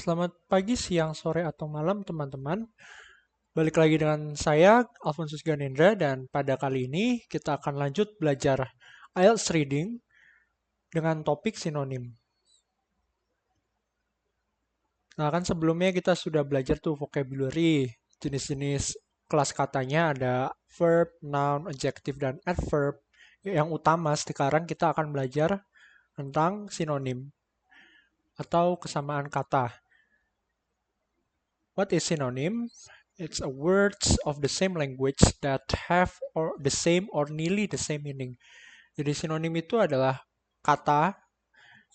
Selamat pagi, siang, sore, atau malam teman-teman. Balik lagi dengan saya, Alfonsus Ganendra, dan pada kali ini kita akan lanjut belajar IELTS Reading dengan topik sinonim. Nah, kan sebelumnya kita sudah belajar tuh vocabulary, jenis-jenis kelas katanya ada verb, noun, adjective, dan adverb. Yang utama sekarang kita akan belajar tentang sinonim atau kesamaan kata. What is synonym? It's a words of the same language that have or the same or nearly the same meaning. Jadi sinonim itu adalah kata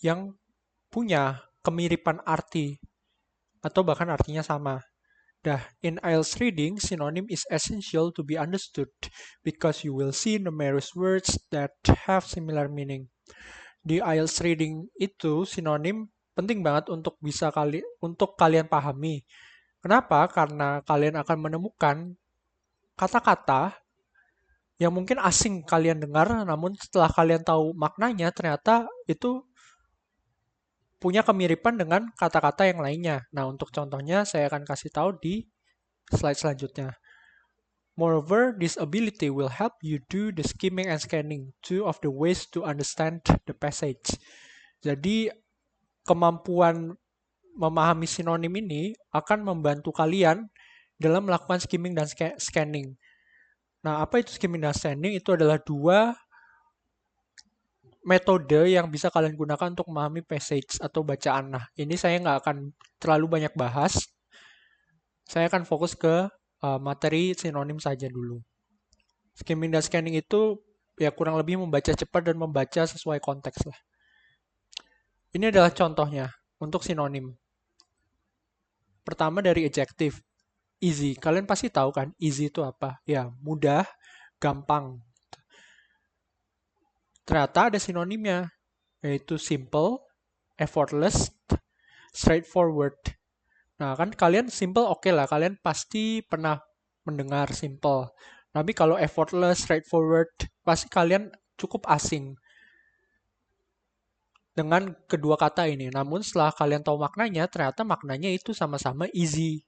yang punya kemiripan arti atau bahkan artinya sama. In IELTS reading, synonym is essential to be understood because you will see numerous words that have similar meaning. Di IELTS reading itu sinonim penting banget untuk kalian pahami. Kenapa? Karena kalian akan menemukan kata-kata yang mungkin asing kalian dengar, namun setelah kalian tahu maknanya, ternyata itu punya kemiripan dengan kata-kata yang lainnya. Nah, untuk contohnya saya akan kasih tahu di slide selanjutnya. Moreover, this ability will help you do the skimming and scanning, two of the ways to understand the passage. Jadi, kemampuan memahami sinonim ini akan membantu kalian dalam melakukan skimming dan scanning. Nah, apa itu skimming dan scanning? Itu adalah dua metode yang bisa kalian gunakan untuk memahami passage atau bacaan. Nah, ini saya nggak akan terlalu banyak bahas. Saya akan fokus ke materi sinonim saja dulu. Skimming dan scanning itu ya kurang lebih membaca cepat dan membaca sesuai konteks lah. Ini adalah contohnya untuk sinonim. Pertama dari adjective, easy. Kalian pasti tahu kan, easy itu apa? Ya, mudah, gampang. Ternyata ada sinonimnya, yaitu simple, effortless, straightforward. Nah, kan kalian simple oke lah, kalian pasti pernah mendengar simple. Tapi kalau effortless, straightforward, pasti kalian cukup asing dengan kedua kata ini. Namun setelah kalian tahu maknanya, ternyata maknanya itu sama-sama easy,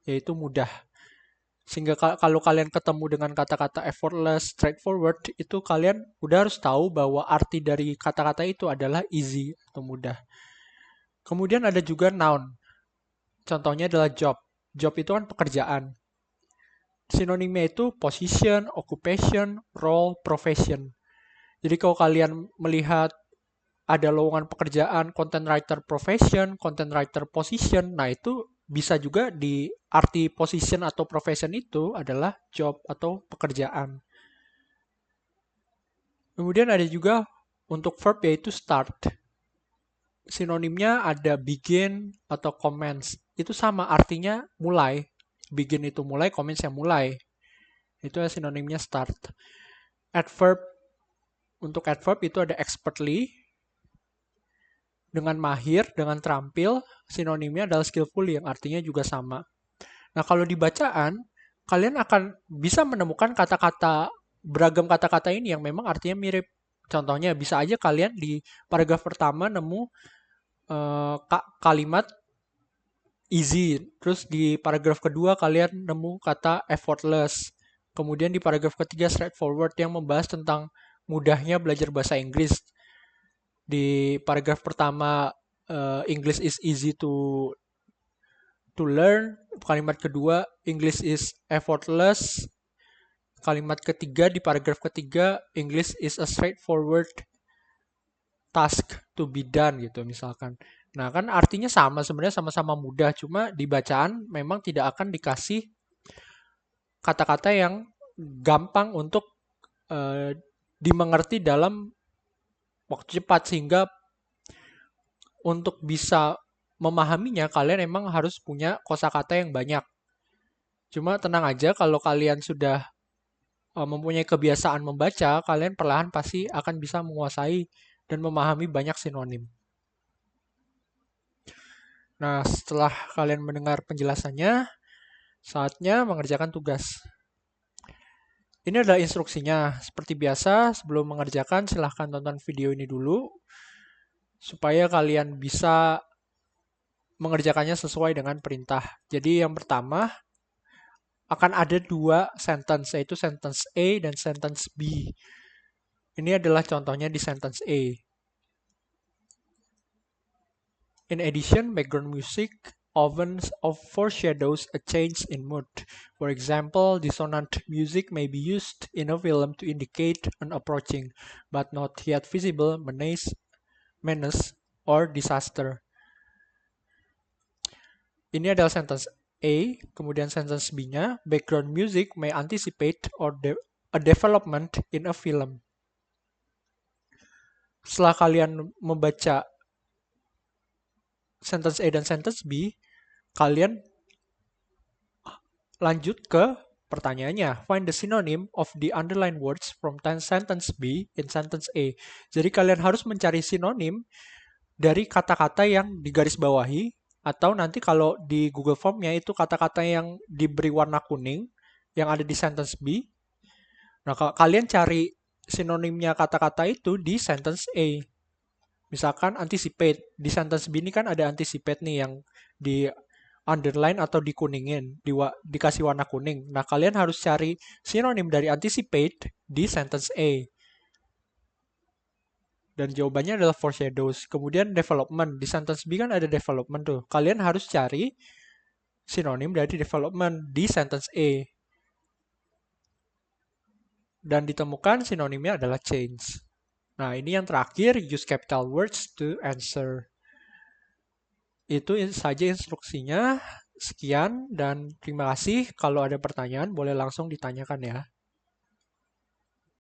yaitu mudah. Sehingga kalau kalian ketemu dengan kata-kata effortless, straightforward, itu kalian udah harus tahu bahwa arti dari kata-kata itu adalah easy atau mudah. Kemudian ada juga noun. Contohnya adalah job. Job itu kan pekerjaan. Sinonimnya itu position, occupation, role, profession. Jadi kalau kalian melihat ada lowongan pekerjaan content writer profession, content writer position, nah itu bisa juga di arti position atau profession itu adalah job atau pekerjaan. Kemudian ada juga untuk verb yaitu start. Sinonimnya ada begin atau commence. Itu sama artinya mulai. Begin itu mulai, commence yang mulai. Itu sinonimnya start. Adverb, untuk adverb itu ada expertly, dengan mahir, dengan terampil, sinonimnya adalah skillfully yang artinya juga sama. Nah, kalau di bacaan, kalian akan bisa menemukan kata-kata, beragam kata-kata ini yang memang artinya mirip. Contohnya, bisa aja kalian di paragraf pertama nemu kalimat easy. Terus di paragraf kedua kalian nemu kata effortless. Kemudian di paragraf ketiga straightforward yang membahas tentang mudahnya belajar bahasa Inggris. Di paragraf pertama English is easy to learn. Kalimat kedua English is effortless. Kalimat ketiga di paragraf ketiga English is a straightforward task to be done gitu misalkan. Nah, kan artinya sama sebenarnya sama-sama mudah, cuma di bacaan memang tidak akan dikasih kata-kata yang gampang untuk dimengerti dalam waktu cepat, sehingga untuk bisa memahaminya kalian emang harus punya kosakata yang banyak. Cuma tenang aja, kalau kalian sudah mempunyai kebiasaan membaca, kalian perlahan pasti akan bisa menguasai dan memahami banyak sinonim. Nah, setelah kalian mendengar penjelasannya, saatnya mengerjakan tugas. Ini adalah instruksinya. Seperti biasa, sebelum mengerjakan silahkan tonton video ini dulu supaya kalian bisa mengerjakannya sesuai dengan perintah. Jadi yang pertama akan ada dua sentence, yaitu sentence A dan sentence B. Ini adalah contohnya di sentence A. In addition, background music often foreshadows a change in mood. For example, dissonant music may be used in a film to indicate an approaching, but not yet visible menace or disaster. Ini adalah sentence A, kemudian sentence B-nya, background music may anticipate a development in a film. Setelah kalian membaca sentence A dan sentence B, kalian lanjut ke pertanyaannya. Find the synonym of the underlined words from sentence B in sentence A. Jadi kalian harus mencari sinonim dari kata-kata yang digarisbawahi, atau nanti kalau di Google Form-nya itu kata-kata yang diberi warna kuning yang ada di sentence B. Nah, kalian cari sinonimnya kata-kata itu di sentence A. Misalkan anticipate. Di sentence B ini kan ada anticipate nih yang di underline atau dikuningin, dikasih warna kuning. Nah, kalian harus cari sinonim dari anticipate di sentence A. Dan jawabannya adalah foreshadows. Kemudian development. Di sentence B kan ada development tuh. Kalian harus cari sinonim dari development di sentence A. Dan ditemukan sinonimnya adalah change. Nah, ini yang terakhir, use capital words to answer. Itu saja instruksinya. Sekian dan terima kasih. Kalau ada pertanyaan boleh langsung ditanyakan ya.